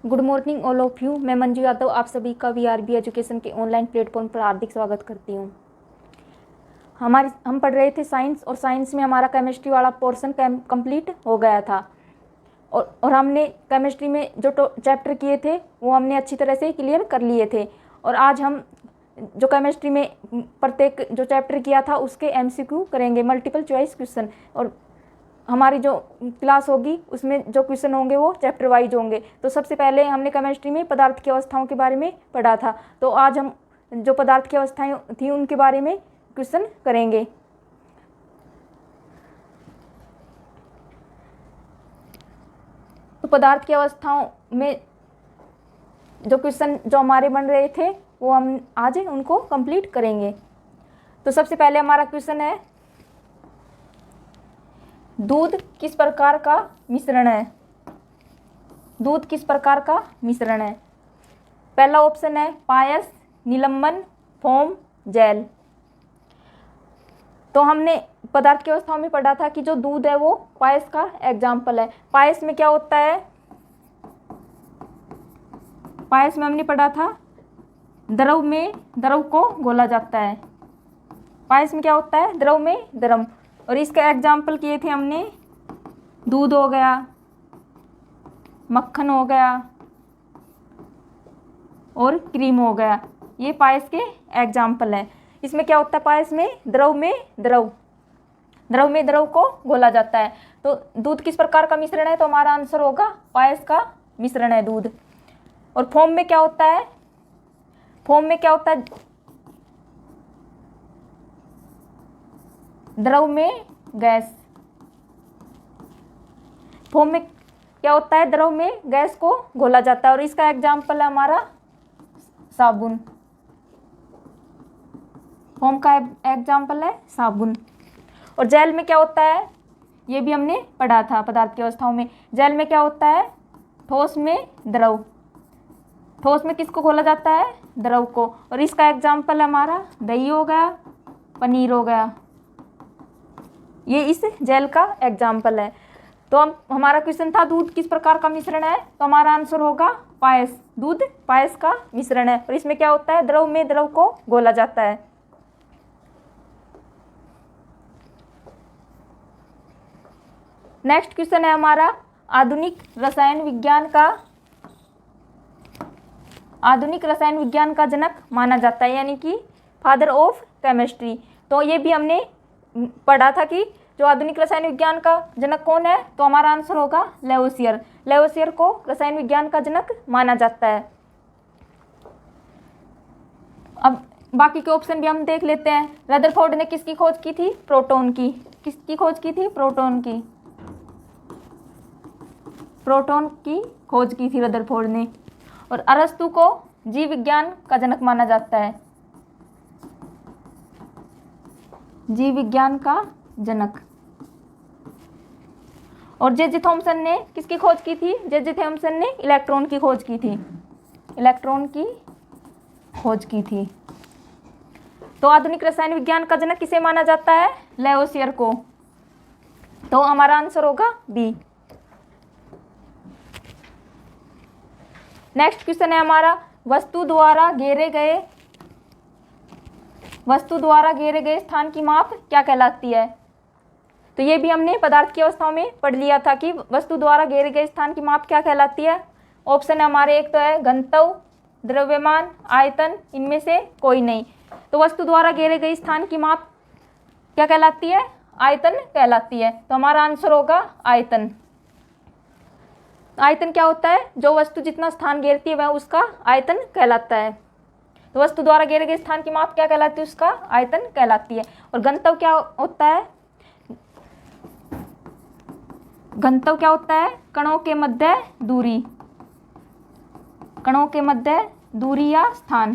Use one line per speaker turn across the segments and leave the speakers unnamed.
Good morning all of you. मैं मंजू यादव आप सभी का वीआरबी एजुकेशन के ऑनलाइन प्लेटफॉर्म पर हार्दिक स्वागत करती हूँ। हम पढ़ रहे थे साइंस, और साइंस में हमारा केमिस्ट्री वाला पोर्शन कंप्लीट हो गया था। और हमने केमिस्ट्री में जो चैप्टर किए थे वो हमने अच्छी तरह से क्लियर कर लिए थे। और आज हम जो केमिस्ट्री में प्रत्येक जो चैप्टर किया था उसके एमसीक्यू करेंगे, मल्टीपल चॉइस क्वेश्चन। और हमारी जो क्लास होगी उसमें जो क्वेश्चन होंगे वो चैप्टर वाइज होंगे। तो सबसे पहले हमने केमिस्ट्री में पदार्थ की अवस्थाओं के बारे में पढ़ा था, तो आज हम जो पदार्थ की अवस्थाएं थी उनके बारे में क्वेश्चन करेंगे। तो पदार्थ की अवस्थाओं में जो क्वेश्चन जो हमारे बन रहे थे वो हम आज उनको कंप्लीट करेंगे। तो सबसे पहले हमारा क्वेश्चन है, दूध किस प्रकार का मिश्रण है? दूध किस प्रकार का मिश्रण है? पहला ऑप्शन है पायस, निलंबन, फोम, जेल। तो हमने पदार्थ की अवस्थाओं में पढ़ा था कि जो दूध है वो पायस का एग्जाम्पल है। पायस में क्या होता है? पायस में हमने पढ़ा था द्रव में द्रव को घोला जाता है। पायस में क्या होता है? द्रव में द्रव। और इसका एग्जाम्पल किए थे हमने, दूध हो गया, मक्खन हो गया और क्रीम हो गया। ये पायस के एग्जाम्पल है। इसमें क्या होता है? पायस में द्रव में द्रव, द्रव में द्रव को घोला जाता है। तो दूध किस प्रकार का मिश्रण है? तो हमारा आंसर होगा पायस का मिश्रण है दूध। और फोम में क्या होता है? फोम में क्या होता है? द्रव में गैस। फोम में क्या होता है? द्रव में गैस को घोला जाता है। और इसका एग्जाम्पल है हमारा साबुन। फोम का एग्जाम्पल है साबुन। और जेल में क्या होता है? ये भी हमने पढ़ा था पदार्थ की अवस्थाओं में। जेल में क्या होता है? ठोस में द्रव। ठोस में किसको घोला जाता है? द्रव को। और इसका एग्जाम्पल हमारा दही हो गया, पनीर हो गया। ये इस जेल का एग्जाम्पल है। तो हमारा क्वेश्चन था दूध किस प्रकार का मिश्रण है? तो हमारा आंसर होगा पायस। दूध पायस का मिश्रण है। और इसमें क्या होता है? द्रव में द्रव को घोला जाता है। नेक्स्ट क्वेश्चन है हमारा, आधुनिक रसायन विज्ञान का जनक माना जाता है, यानी कि फादर ऑफ केमिस्ट्री। तो ये भी हमने पढ़ा था कि जो आधुनिक रसायन विज्ञान का जनक कौन है? तो हमारा आंसर होगा लेवोसियर। लेवोसियर को रसायन विज्ञान का जनक माना जाता है। अब बाकी के ऑप्शन भी हम देख लेते हैं। रदरफोर्ड ने किसकी खोज की थी? प्रोटॉन की। किसकी खोज की थी? प्रोटॉन की। प्रोटॉन की खोज की थी रदरफोर्ड ने। और अरस्तु को जीव विज्ञान का जनक माना जाता है। जीव विज्ञान का जनक। और जे थॉमसन ने किसकी खोज की थी? जे थॉमसन ने इलेक्ट्रॉन की खोज की थी। इलेक्ट्रॉन की खोज की थी। तो आधुनिक रसायन विज्ञान का जनक किसे माना जाता है? लेवोसियर को। तो हमारा आंसर होगा बी। नेक्स्ट क्वेश्चन है हमारा, वस्तु द्वारा घेरे गए स्थान की माप क्या कहलाती है? तो ये भी हमने पदार्थ की अवस्थाओं में पढ़ लिया था कि वस्तु द्वारा घेरे गए स्थान की माप क्या कहलाती है। ऑप्शन है हमारे, एक तो है घनत्व, द्रव्यमान, आयतन, इनमें से कोई नहीं। तो वस्तु द्वारा घेरे गए स्थान की माप क्या कहलाती है? आयतन कहलाती है। तो हमारा आंसर होगा आयतन। आयतन क्या होता है? जो वस्तु जितना स्थान घेरती है वह उसका आयतन कहलाता है। तो वस्तु द्वारा घेरे गए स्थान की माप क्या कहलाती है? उसका आयतन कहलाती है। और घनत्व क्या होता है? घनत्व क्या होता है? कणों के मध्य दूरी। कणों के मध्य दूरी या स्थान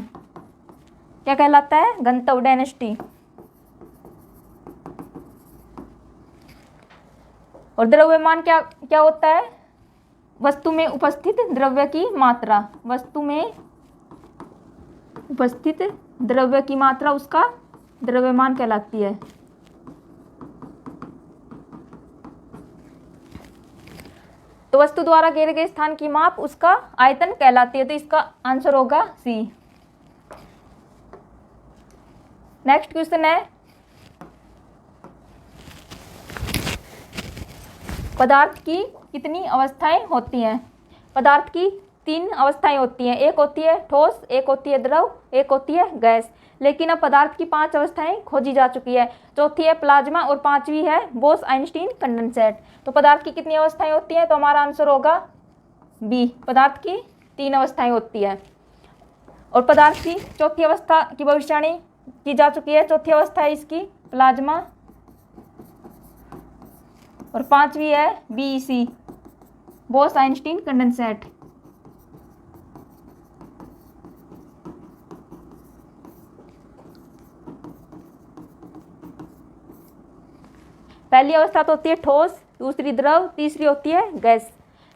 क्या कहलाता है? घनत्व, डेंसिटी। और द्रव्यमान क्या होता है? वस्तु में उपस्थित द्रव्य की मात्रा। वस्तु में उपस्थित द्रव्य की मात्रा उसका द्रव्यमान कहलाती है। तो वस्तु द्वारा घेरे गए स्थान की माप उसका आयतन कहलाती है। तो इसका आंसर होगा सी। नेक्स्ट क्वेश्चन है, पदार्थ की कितनी अवस्थाएं होती हैं? पदार्थ की 3 अवस्थाएं होती हैं, एक होती है ठोस, एक होती है द्रव, एक होती है गैस। लेकिन अब पदार्थ की 5 अवस्थाएं खोजी जा चुकी है, चौथी है प्लाज्मा और 5वीं है बोस आइंस्टीन कंडेंसेट। तो पदार्थ की कितनी अवस्थाएं होती हैं? तो हमारा आंसर होगा बी, पदार्थ की 3 अवस्थाएं होती है। और पदार्थ की चौथी अवस्था की भविष्यवाणी की जा चुकी है, चौथी अवस्था है इसकी प्लाज्मा और 5वीं है बीईसी बोस आइंस्टीन कंडेंसेट। पहली अवस्था तो होती है ठोस, दूसरी द्रव, तीसरी होती है गैस।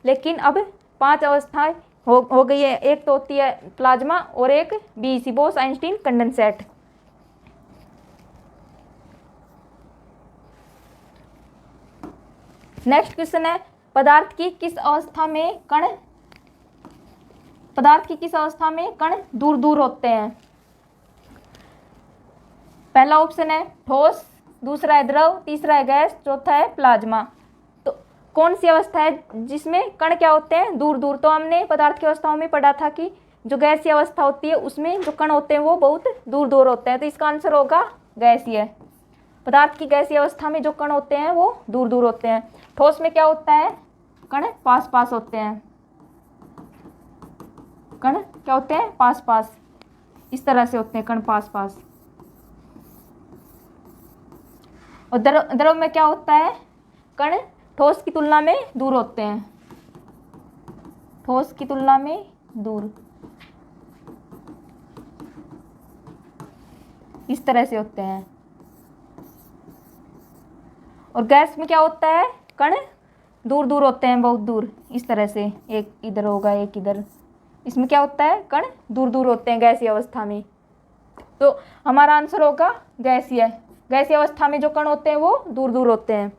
लेकिन अब 5 अवस्थाएं हो गई है, एक तो होती है प्लाज्मा और एक BEC Bose Einstein condensate. Next question है, पदार्थ की किस अवस्था में कण दूर दूर होते हैं? पहला ऑप्शन है ठोस, दूसरा है द्रव, तीसरा है गैस, चौथा है प्लाज्मा। तो कौन सी अवस्था है जिसमें कण क्या होते हैं? दूर दूर। तो हमने पदार्थ की अवस्थाओं में पढ़ा था कि जो गैसीय अवस्था होती है उसमें जो कण होते हैं वो बहुत दूर दूर होते हैं। तो इसका आंसर होगा गैसीय। पदार्थ की गैसीय अवस्था में जो कण होते हैं वो दूर दूर होते हैं। ठोस में क्या होता है? कण पास पास होते हैं। कण क्या होते हैं? पास पास, इस तरह से होते हैं कण पास पास। और द्रव में क्या होता है? कण ठोस की तुलना में दूर होते हैं, ठोस की तुलना में दूर, इस तरह से होते हैं। और गैस में क्या होता है? कण दूर दूर होते हैं, बहुत दूर, इस तरह से, एक इधर होगा एक इधर। इसमें क्या होता है? कण दूर दूर होते हैं गैसीय अवस्था में। तो हमारा आंसर होगा गैसीय। गैसीय अवस्था में जो कण होते हैं वो दूर दूर होते हैं।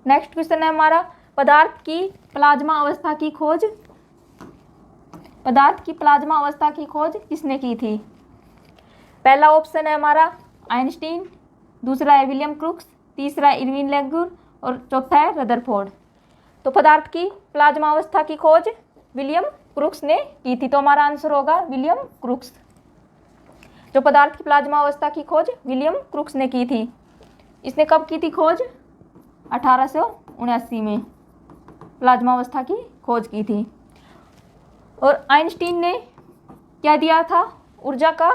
नेक्स्ट क्वेश्चन है हमारा, पदार्थ की प्लाज्मा अवस्था की खोज किसने की थी? पहला ऑप्शन है हमारा आइंस्टीन, दूसरा है विलियम क्रुक्स, तीसरा है इरविन लेग्यूर और चौथा है रदरफोर्ड। तो पदार्थ की प्लाज्मा अवस्था की खोज विलियम क्रुक्स ने की थी। तो हमारा आंसर होगा विलियम क्रुक्स। जो पदार्थ की प्लाज्मा अवस्था की खोज विलियम क्रुक्स ने की थी। इसने कब की थी खोज? 1879 में प्लाज्मा अवस्था की खोज की थी। और आइंस्टीन ने क्या दिया था? ऊर्जा का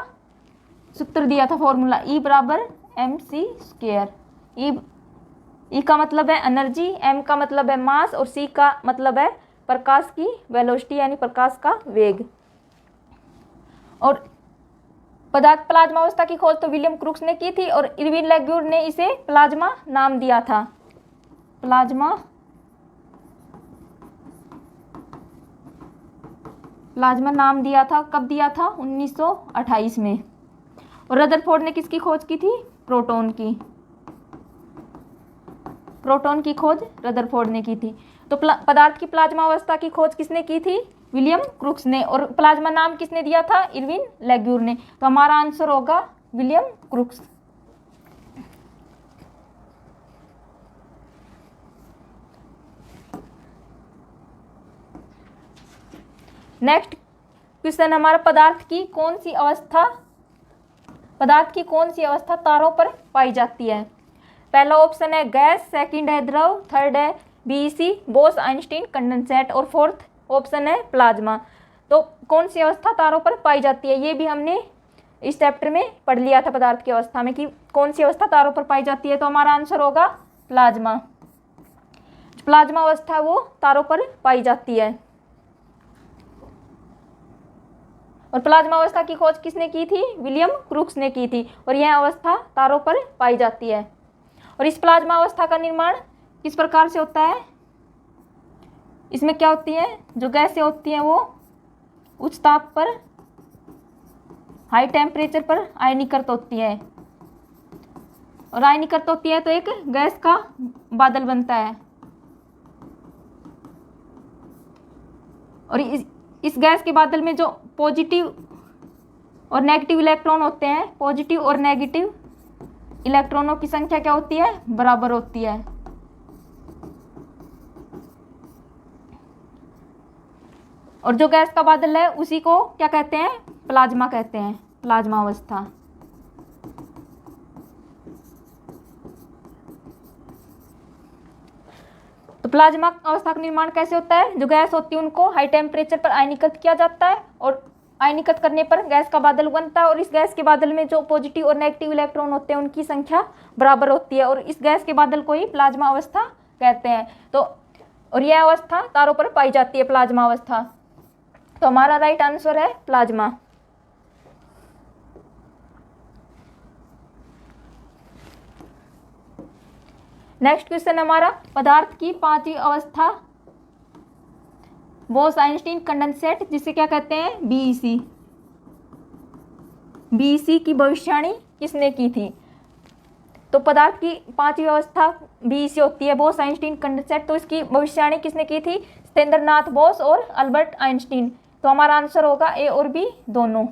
सूत्र दिया था, फॉर्मूला E बराबर mc²। ई का मतलब है एनर्जी, एम का मतलब है मास और सी का मतलब है प्रकाश की वेलोसिटी यानी प्रकाश का वेग। और पदार्थ प्लाज्मा अवस्था की खोज तो विलियम क्रुक्स ने की थी और इरविन लेग्यूर ने इसे प्लाज्मा नाम दिया था। प्लाज्मा नाम दिया था, कब दिया था? 1928 में। और रदरफोर्ड ने किसकी खोज की थी? प्रोटॉन की खोज रदरफोर्ड ने की थी। तो पदार्थ की प्लाज्मा अवस्था की खोज किसने की थी? विलियम क्रुक्स ने। और प्लाज्मा नाम किसने दिया था? इरविन लेग्यूर ने। तो हमारा आंसर होगा विलियम क्रुक्स। नेक्स्ट क्वेश्चन हमारा, पदार्थ की कौन सी अवस्था तारों पर पाई जाती है? पहला ऑप्शन है गैस, सेकंड है द्रव, थर्ड है बीईसी बोस आइंस्टीन कंडेंसेट और फोर्थ ऑप्शन है प्लाज्मा। तो कौन सी अवस्था तारों पर पाई जाती है? ये भी हमने इस चैप्टर में पढ़ लिया था पदार्थ की अवस्था में कि कौन सी अवस्था तारों पर पाई जाती है। तो हमारा आंसर होगा प्लाज्मा। प्लाज्मा अवस्था वो तारों पर पाई जाती है। और प्लाज्मा अवस्था की खोज किसने की थी? विलियम क्रुक्स ने की थी। और यह अवस्था तारों पर पाई जाती है। और इस प्लाज्मा अवस्था का निर्माण किस प्रकार से होता है? इसमें क्या होती है? जो गैसें होती हैं वो उच्च ताप पर, हाई टेम्परेचर पर आयनीकृत होती है। और आयनीकृत होती है तो एक गैस का बादल बनता है। और इस गैस के बादल में जो पॉजिटिव और नेगेटिव इलेक्ट्रॉन होते हैं, पॉजिटिव और नेगेटिव इलेक्ट्रॉनों की संख्या क्या होती है, बराबर होती है। और जो गैस का बादल है उसी को क्या कहते हैं, प्लाज्मा कहते हैं, प्लाज्मा अवस्था। तो प्लाज्मा अवस्था का निर्माण कैसे होता है, जो गैस होती है उनको हाई टेम्परेचर पर आयनीकृत किया जाता है और आयनीकृत करने पर गैस का बादल बनता है। और इस गैस के बादल में जो पॉजिटिव और नेगेटिव इलेक्ट्रॉन होते हैं उनकी संख्या बराबर होती है और इस गैस के बादल को ही प्लाज्मा अवस्था कहते हैं। तो और यह अवस्था तारों पर पाई जाती है, प्लाज्मा अवस्था। तो हमारा राइट आंसर है प्लाज्मा। नेक्स्ट क्वेश्चन हमारा, पदार्थ की पांचवी अवस्था बोस-आइंस्टीन कंडेंसेट, जिसे क्या कहते हैं, बीईसी। बीईसी की भविष्यवाणी किसने की थी? तो पदार्थ की पांचवी अवस्था बीईसी होती है, बोस-आइंस्टीन कंडेंसेट। तो इसकी भविष्यवाणी किसने की थी? सत्येंद्रनाथ बोस और अल्बर्ट आइंस्टीन। तो हमारा आंसर होगा ए और बी दोनों।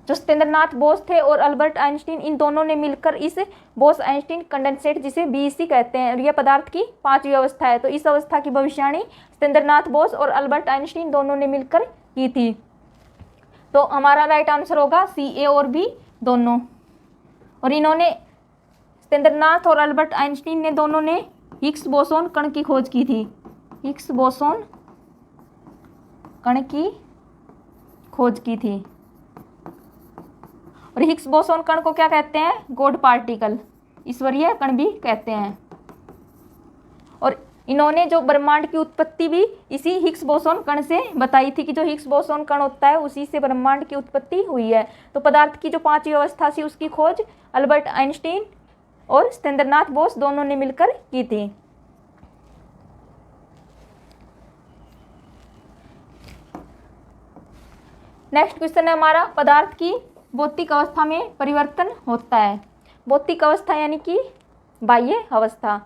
जो सत्येंद्रनाथ बोस थे और अल्बर्ट आइंस्टीन, इन दोनों ने मिलकर इस बोस-आइंस्टीन कंडेंसेट, जिसे बीईसी कहते हैं, और यह पदार्थ की पांचवी अवस्था है। तो इस अवस्था की भविष्यवाणी सत्येंद्रनाथ बोस और अल्बर्ट आइंस्टीन दोनों ने मिलकर की थी। तो हमारा राइट आंसर होगा सी, ए और बी दोनों। और इन्होंने, सत्येंद्रनाथ और अल्बर्ट आइंस्टीन ने दोनों ने हिग्स बोसोन कण की खोज की थी। हिग्स बोसोन कण की खोज की थी। और हिग्स बोसोन कण को क्या कहते हैं? गॉड पार्टिकल, ईश्वरीय कण भी कहते हैं। और इन्होंने जो ब्रह्मांड की उत्पत्ति भी इसी हिग्स बोसोन कण से बताई थी कि जो हिग्स बोसोन कण होता है उसी से ब्रह्मांड की उत्पत्ति हुई है। तो पदार्थ की जो पांचवी अवस्था थी उसकी खोज अल्बर्ट आइंस्टीन और सत्येंद्रनाथ बोस दोनों ने मिलकर की थी। नेक्स्ट क्वेश्चन है हमारा, पदार्थ की भौतिक अवस्था में परिवर्तन होता है। भौतिक अवस्था यानी कि बाह्य अवस्था।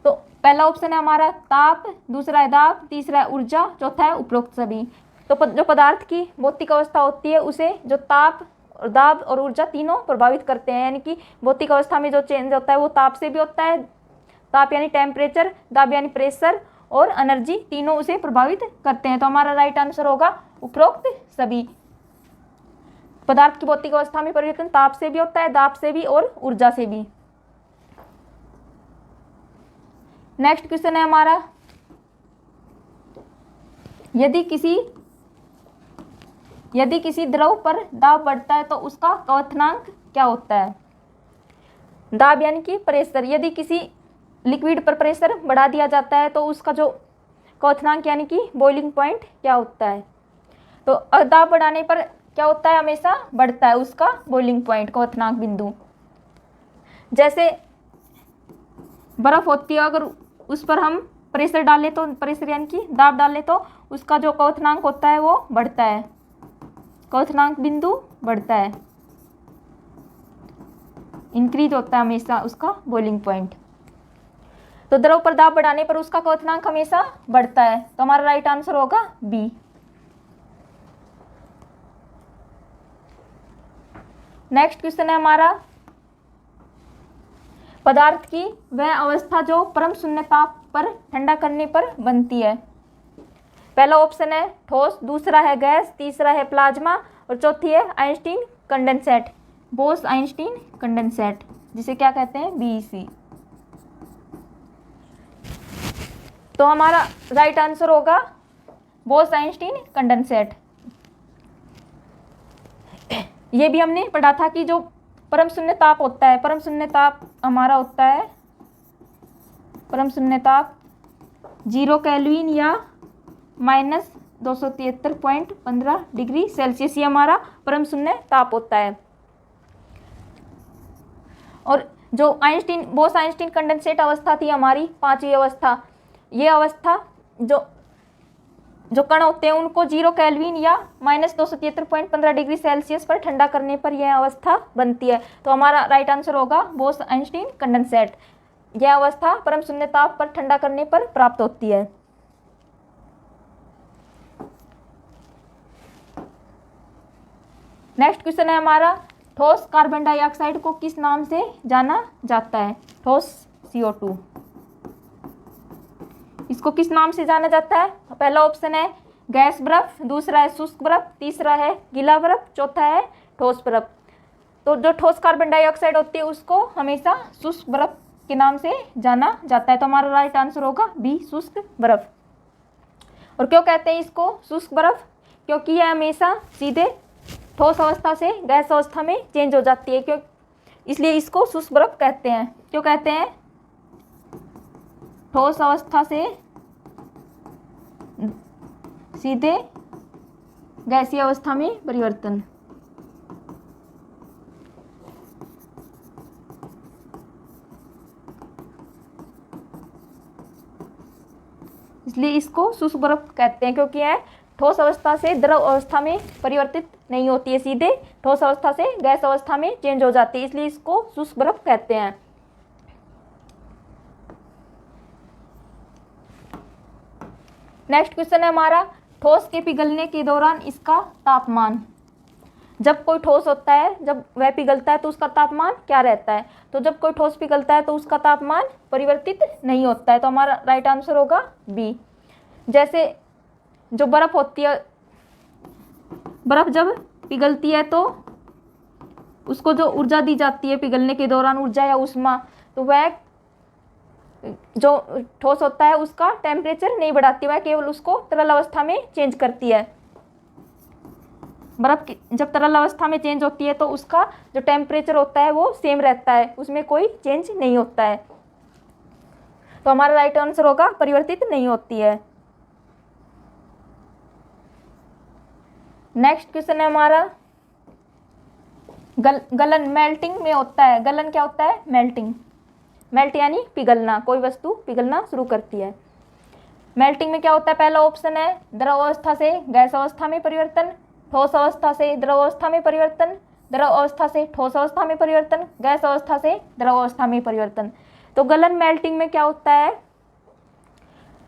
तो पहला ऑप्शन है हमारा ताप, दूसरा है दाब, तीसरा है ऊर्जा, चौथा है उपरोक्त सभी। तो जो पदार्थ की भौतिक अवस्था होती है उसे जो ताप और दाब और ऊर्जा तीनों प्रभावित करते हैं। यानी कि भौतिक अवस्था में जो चेंज होता है वो ताप से भी होता है। ताप यानी टेम्परेचर, दाब यानी प्रेशर, और एनर्जी, तीनों उसे प्रभावित करते हैं। तो हमारा राइट आंसर होगा उपरोक्त सभी। पदार्थ की भौतिक अवस्था में परिवर्तन ताप से भी होता है, दाब से भी और ऊर्जा से भी। नेक्स्ट क्वेश्चन है हमारा, यदि किसी द्रव पर दाब बढ़ता है तो उसका क्वथनांक क्या होता है? दाब यानी कि प्रेशर। यदि किसी लिक्विड पर प्रेशर बढ़ा दिया जाता है तो उसका जो क्वथनांक यानी कि बॉइलिंग पॉइंट क्या होता है? तो दाब बढ़ाने पर क्या होता है? हमेशा बढ़ता है उसका बॉइलिंग पॉइंट, क्वथनांक बिंदु। जैसे बर्फ होती है, अगर उस पर हम प्रेशर डालें तो, प्रेशर यानी कि दाब डालें तो उसका जो क्वथनांक होता है वो बढ़ता है, क्वथनांक बिंदु बढ़ता है, इंक्रीज होता है हमेशा उसका बॉइलिंग पॉइंट। तो द्रव पर दाब बढ़ाने पर उसका क्वथनांक हमेशा बढ़ता है। तो हमारा राइट आंसर होगा बी। नेक्स्ट क्वेश्चन है हमारा, पदार्थ की वह अवस्था जो परम शून्य ताप पर ठंडा करने पर बनती है। पहला ऑप्शन है ठोस, दूसरा है गैस, तीसरा है प्लाज्मा और चौथी है Einstein condensate, Bose Einstein condensate, जिसे क्या कहते हैं? बीईसी। तो हमारा राइट आंसर होगा बोस आइंस्टीन कंडेंसेट। ये भी हमने पढ़ा था कि जो परम शून्य ताप होता है, परम शून्य ताप हमारा होता है, परम शून्य ताप 0 केल्विन या -273.15 डिग्री सेल्सियस, ये हमारा परम शून्य ताप होता है। और जो बोस आइंस्टीन कंडेंसेट अवस्था थी हमारी पांचवी अवस्था, ये अवस्था जो जो कण होते हैं उनको 0 केल्विन या -273.15 डिग्री सेल्सियस पर ठंडा करने पर यह अवस्था बनती है। तो हमारा राइट आंसर होगा बोस-आइंस्टीन कंडेंसेट। यह अवस्था परम शून्य ताप पर ठंडा करने पर प्राप्त होती है। नेक्स्ट क्वेश्चन है हमारा, ठोस कार्बन डाइऑक्साइड को किस नाम से जाना जाता है? ठोस CO2, इसको किस नाम से जाना जाता है? पहला ऑप्शन है गैस बर्फ, दूसरा है शुष्क बर्फ, तीसरा है गीला बर्फ, चौथा है ठोस बर्फ। तो जो ठोस कार्बन डाइऑक्साइड होती है उसको हमेशा शुष्क बर्फ के नाम से जाना जाता है। तो हमारा राइट आंसर होगा बी, शुष्क बर्फ। और क्यों कहते हैं इसको शुष्क बर्फ? क्योंकि यह हमेशा सीधे ठोस अवस्था से गैस अवस्था में चेंज हो जाती है, क्यों इसलिए इसको शुष्क बर्फ कहते हैं। क्यों कहते हैं? ठोस अवस्था से सीधे गैसीय अवस्था में परिवर्तन। इसलिए इसको शुष्क बर्फ कहते हैं, क्योंकि यह ठोस अवस्था से द्रव अवस्था में परिवर्तित नहीं होती है, सीधे ठोस अवस्था से गैस अवस्था में चेंज हो जाती है, इसलिए इसको शुष्क बर्फ कहते हैं। नेक्स्ट क्वेश्चन है हमारा, ठोस के पिघलने के दौरान इसका तापमान। जब कोई ठोस होता है, जब वह पिघलता है तो उसका तापमान क्या रहता है? तो जब कोई ठोस पिघलता है तो उसका तापमान परिवर्तित नहीं होता है। तो हमारा राइट आंसर होगा बी। जैसे जो बर्फ होती है, बर्फ जब पिघलती है तो उसको जो ऊर्जा दी जाती है पिघलने के दौरान, ऊर्जा या ऊष्मा, तो वह जो ठोस होता है उसका टेम्परेचर नहीं बढ़ाती, वह केवल उसको तरल अवस्था में चेंज करती है। बर्फ जब तरल अवस्था में चेंज होती है तो उसका जो टेम्परेचर होता है वो सेम रहता है, उसमें कोई चेंज नहीं होता है। तो हमारा राइट आंसर होगा परिवर्तित नहीं होती है। नेक्स्ट क्वेश्चन है हमारा, गलन मेल्टिंग में होता है। गलन क्या होता है? मेल्टिंग। मेल्ट यानी पिघलना, कोई वस्तु पिघलना शुरू करती है। मेल्टिंग में क्या होता है? पहला ऑप्शन है द्रव अवस्था से गैस अवस्था में परिवर्तन, ठोस अवस्था से द्रव अवस्था में परिवर्तन, द्रव अवस्था से ठोस अवस्था में परिवर्तन, गैस अवस्था से द्रव अवस्था में परिवर्तन। तो गलन मेल्टिंग में क्या होता है?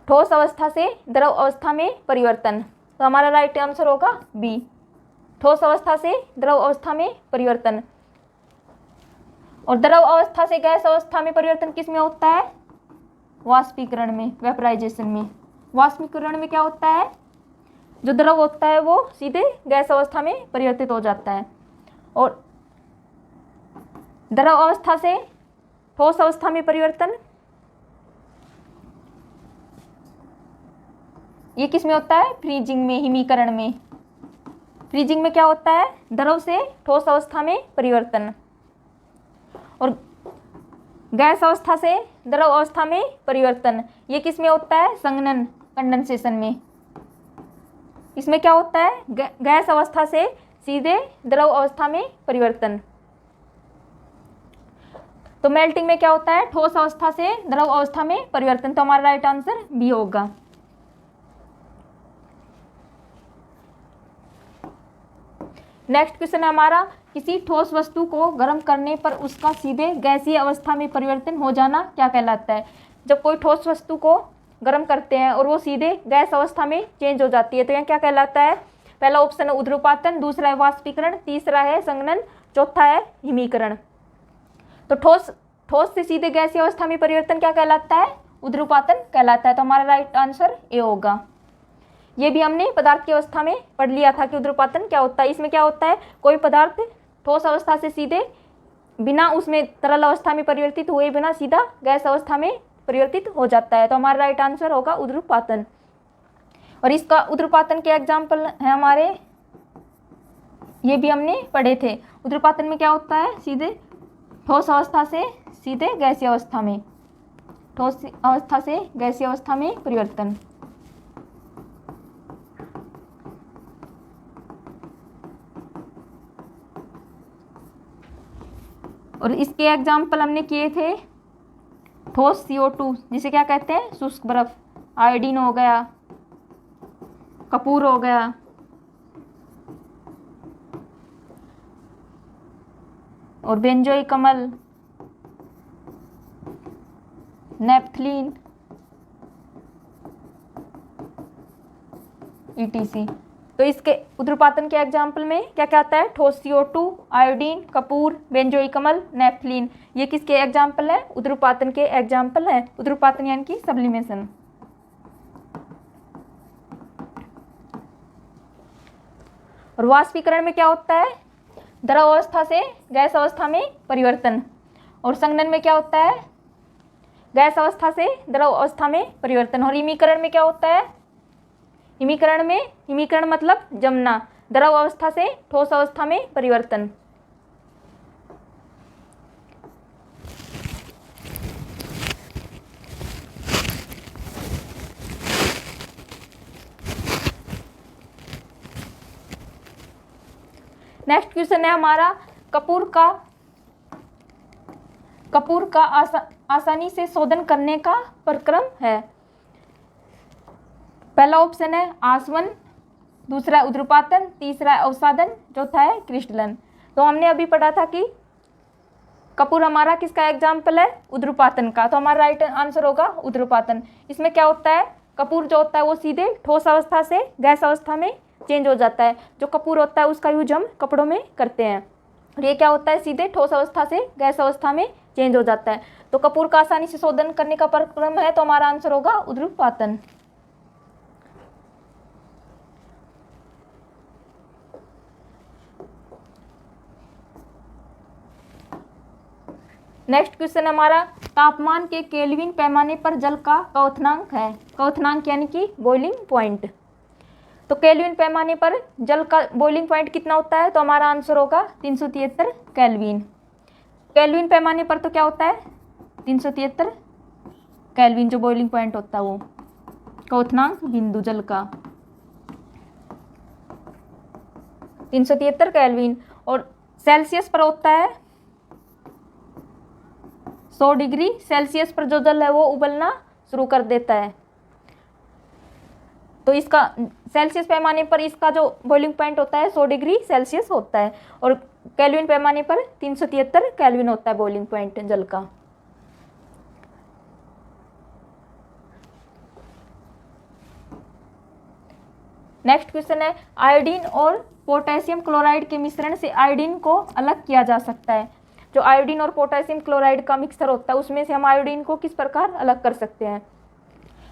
ठोस अवस्था से द्रव अवस्था में परिवर्तन। तो हमारा राइट आंसर होगा बी, ठोस अवस्था से द्रव अवस्था में परिवर्तन। और द्रव अवस्था से गैस अवस्था में परिवर्तन किस में होता है? वाष्पीकरण में, वेपराइजेशन में। वाष्पीकरण में क्या होता है? जो द्रव होता है वो सीधे गैस अवस्था में परिवर्तित हो जाता है। और द्रव अवस्था से ठोस अवस्था में परिवर्तन, ये किस में होता है? फ्रीजिंग में, हिमीकरण में। फ्रीजिंग में क्या होता है? द्रव से ठोस अवस्था में परिवर्तन। और गैस अवस्था से द्रव अवस्था में परिवर्तन, ये किस में होता है? संघनन, कंडेंसेशन में। इसमें क्या होता है? गैस अवस्था से सीधे द्रव अवस्था में परिवर्तन। तो मेल्टिंग में क्या होता है? ठोस अवस्था से द्रव अवस्था में परिवर्तन। तो हमारा राइट आंसर बी होगा। नेक्स्ट क्वेश्चन है हमारा, किसी ठोस वस्तु को गर्म करने पर उसका सीधे गैसीय अवस्था में परिवर्तन हो जाना क्या कहलाता है? जब कोई ठोस वस्तु को गर्म करते हैं और वो सीधे गैस अवस्था में चेंज हो जाती है तो यह क्या कहलाता है? पहला ऑप्शन है ऊध्रुपातन, दूसरा है वाष्पीकरण, तीसरा है संघनन, चौथा है हिमीकरण। तो ठोस से सीधे गैसीय अवस्था में परिवर्तन क्या कहलाता है? ऊध्रुपातन कहलाता है। तो हमारा राइट आंसर ए होगा। ये भी हमने पदार्थ की अवस्था में पढ़ लिया था कि ऊध्रुपातन क्या होता है। इसमें क्या होता है? कोई पदार्थ ठोस अवस्था से सीधे बिना उसमें तरल अवस्था में परिवर्तित हुए बिना सीधा गैस अवस्था में परिवर्तित हो जाता है। तो हमारा राइट आंसर होगा ऊध्रुपातन। और इसका ऊध्रुपातन के एग्जाम्पल है हमारे, ये भी हमने पढ़े थे। ऊध्रुपातन में क्या होता है? सीधे ठोस अवस्था से सीधे गैसीय अवस्था में, ठोस अवस्था से गैसीय अवस्था में परिवर्तन। और इसके एग्जाम्पल हमने किए थे ठोस CO2, जिसे क्या कहते हैं? शुष्क बर्फ। आयोडीन हो गया, कपूर हो गया, और बेंजोइक अम्ल, नेपथलीन, ईटीसी। तो इसके उद्रपातन के एग्जाम्पल में क्या क्या आता है? ठोस CO2, आयोडीन, कपूर, बेंजोइक अम्ल, नेपथलीन। ये किसके एग्जाम्पल है? उद्रपातन के एग्जाम्पल है। उद्रपातन यानी कि सब्लिमेशन। और वाष्पीकरण में क्या होता है? द्रव अवस्था से गैस अवस्था में परिवर्तन। और संघनन में क्या होता है? गैस अवस्था से द्रव अवस्था में परिवर्तन। और हिमीकरण में क्या होता है? हिमीकरण मतलब जमना, द्रव अवस्था से ठोस अवस्था में परिवर्तन। नेक्स्ट क्वेश्चन है हमारा, कपूर का आसानी से शोधन करने का प्रक्रम है। पहला ऑप्शन है आसवन, दूसरा उद्रपातन, तीसरा अवसादन, चौथा है क्रिस्टलन। तो हमने अभी पढ़ा था कि कपूर हमारा किसका एग्जाम्पल है? उद्रपातन का। तो हमारा राइट आंसर होगा उद्रपातन। इसमें क्या होता है? कपूर जो होता है वो सीधे ठोस अवस्था से गैस अवस्था में चेंज हो जाता है। जो कपूर होता है उसका यूज हम कपड़ों में करते हैं, और ये क्या होता है? सीधे ठोस अवस्था से गैस अवस्था में चेंज हो जाता है। तो कपूर का आसानी से शोधन करने का प्रक्रम है, तो हमारा आंसर होगा उद्रपातन। नेक्स्ट क्वेश्चन हमारा, तापमान के केल्विन पैमाने पर जल का क्वथनांक है। क्वथनांक यानी कि बॉइलिंग पॉइंट। तो केल्विन पैमाने पर जल का बॉइलिंग पॉइंट कितना होता है? तो हमारा आंसर होगा 373 केल्विन। केल्विन पैमाने पर तो क्या होता है? 373 केल्विन जो बॉइलिंग पॉइंट होता है वो क्वथनांक बिंदु जल का 373 केल्विन। और सेल्सियस पर होता है 100 डिग्री सेल्सियस पर जो जल है वो उबलना शुरू कर देता है। तो इसका सेल्सियस पैमाने पर इसका जो बॉइलिंग पॉइंट होता है 100 डिग्री सेल्सियस होता है, और केल्विन पैमाने पर 373 केल्विन होता है बॉइलिंग पॉइंट जल का। नेक्स्ट क्वेश्चन है, आयोडीन और पोटेशियम क्लोराइड के मिश्रण से आयोडीन को अलग किया जा सकता है। जो आयोडीन और पोटेशियम क्लोराइड का मिक्सचर होता है उसमें से हम आयोडीन को किस प्रकार अलग कर सकते हैं?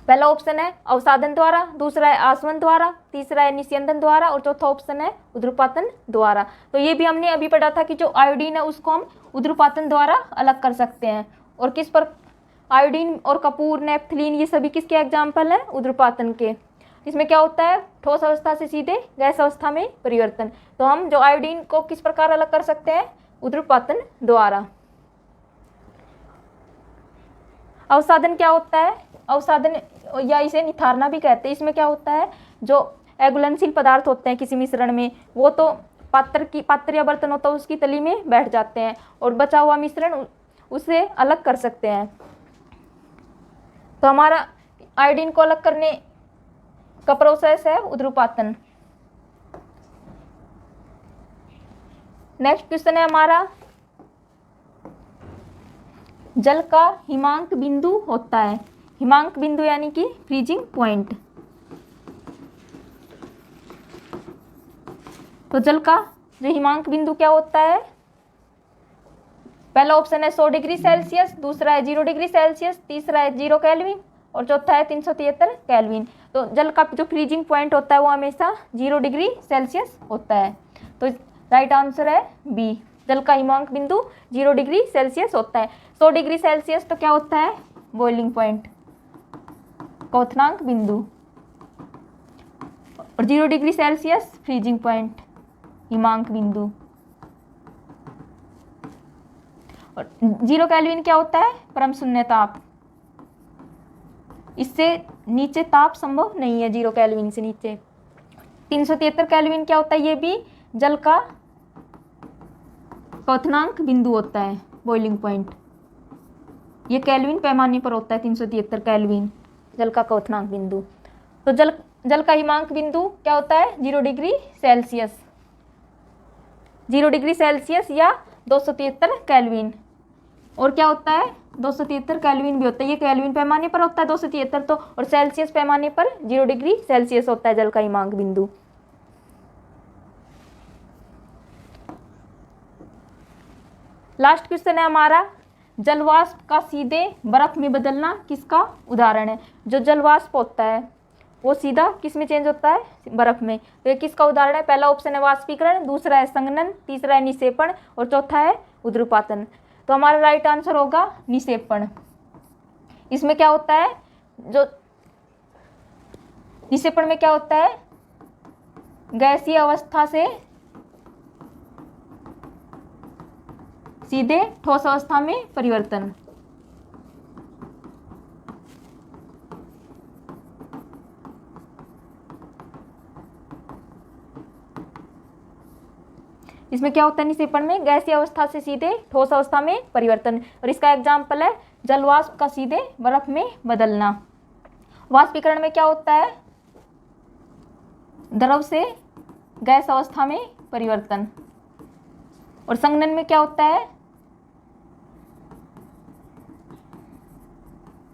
पहला ऑप्शन है अवसादन द्वारा, दूसरा है आसवन द्वारा, तीसरा है निस्यंदन द्वारा, और चौथा ऑप्शन है उद्रपातन द्वारा। तो ये भी हमने अभी पढ़ा था कि जो आयोडीन है उसको हम उद्रपातन द्वारा अलग कर सकते हैं। और किस पर? आयोडीन और कपूर, नेपथलीन, ये सभी किसके एग्जाम्पल हैं? उद्रपातन के। इसमें क्या होता है? ठोस अवस्था से सीधे गैस अवस्था में परिवर्तन। तो हम जो आयोडीन को किस प्रकार अलग कर सकते हैं? उद्रपातन द्वारा। अवसादन क्या होता है? अवसादन या इसे निथारना भी कहते हैं। इसमें क्या होता है? जो अघुलनशील पदार्थ होते हैं किसी मिश्रण में, वो तो पात्र या बर्तन होता है उसकी तली में बैठ जाते हैं, और बचा हुआ मिश्रण उसे अलग कर सकते हैं। तो हमारा आयोडीन को अलग करने का प्रोसेस है उद्रपातन। नेक्स्ट क्वेश्चन है हमारा, जल का हिमांक बिंदु होता है। हिमांक बिंदु यानी कि फ्रीजिंग पॉइंट। तो जल का जो हिमांक बिंदु क्या होता है? पहला ऑप्शन है 100 डिग्री सेल्सियस, दूसरा है 0 डिग्री सेल्सियस, तीसरा है 0 केल्विन, और चौथा है 373 केल्विन। तो जल का जो फ्रीजिंग पॉइंट होता है वो हमेशा 0 डिग्री सेल्सियस होता है। तो राइट आंसर है बी, जल का हिमांक बिंदु 0 डिग्री सेल्सियस होता है। 100 डिग्री सेल्सियस तो क्या होता है? बॉइलिंग पॉइंट, क्वथनांक बिंदु, और 0 डिग्री सेल्सियस फ्रीजिंग पॉइंट, हिमांक बिंदु। और 0 केल्विन क्या होता है? परम शून्य ताप। इससे नीचे ताप संभव नहीं है 0 केल्विन से नीचे। 373 केल्विन क्या होता है? ये भी जल का क्वथनांक बिंदु होता है, बॉइलिंग पॉइंट। ये केल्विन पैमाने पर होता है 373 केल्विन, जल का क्वथनांक बिंदु। तो जल का हिमांक बिंदु क्या होता है? 0 डिग्री सेल्सियस, 0 डिग्री सेल्सियस या 273 केल्विन। और क्या होता है? 273 केल्विन भी होता है। ये केल्विन पैमाने पर होता है 273 तो, और सेल्सियस पैमाने पर 0 डिग्री सेल्सियस होता है जल का हिमांक बिंदु। लास्ट क्वेश्चन है हमारा, जलवाष्प का सीधे बर्फ में बदलना किसका उदाहरण है? जो जलवाष्प होता है वो सीधा किस में चेंज होता है? बर्फ में। तो ये किसका उदाहरण है? पहला ऑप्शन है वाष्पीकरण, दूसरा है संघनन, तीसरा है निक्षेपण और चौथा है ऊध्रुपातन। तो हमारा राइट आंसर होगा निक्षेपण। इसमें क्या होता है? जो निक्षेपण में क्या होता है? गैसीय अवस्था से सीधे ठोस अवस्था में परिवर्तन। इसमें क्या होता है? निक्षेपण में गैसीय अवस्था से सीधे ठोस अवस्था में परिवर्तन। और इसका एग्जाम्पल है जलवाष्प का सीधे बर्फ में बदलना। वाष्पीकरण में क्या होता है? द्रव से गैस अवस्था में परिवर्तन। और संघनन में क्या होता है?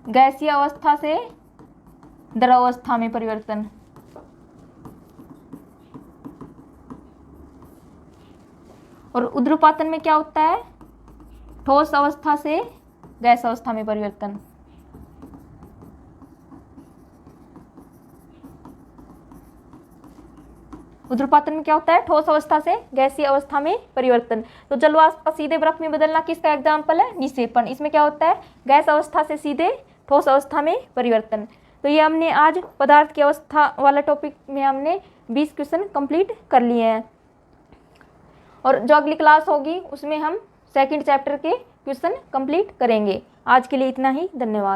गैसीय अवस्था से द्रव अवस्था में परिवर्तन। और ऊध्रुपातन में क्या होता है? ठोस अवस्था से गैस अवस्था में परिवर्तन। ऊध्रुपातन में क्या होता है? ठोस अवस्था से गैसीय अवस्था में परिवर्तन। तो जलवाष्प का सीधे बर्फ में बदलना किसका एग्जाम्पल है? निक्षेपण। इसमें क्या होता है? गैस अवस्था से सीधे ठोस अवस्था में परिवर्तन। तो ये हमने आज पदार्थ की अवस्था वाला टॉपिक में हमने 20 क्वेश्चन कंप्लीट कर लिए हैं। और जो अगली क्लास होगी उसमें हम सेकंड चैप्टर के क्वेश्चन कंप्लीट करेंगे। आज के लिए इतना ही, धन्यवाद।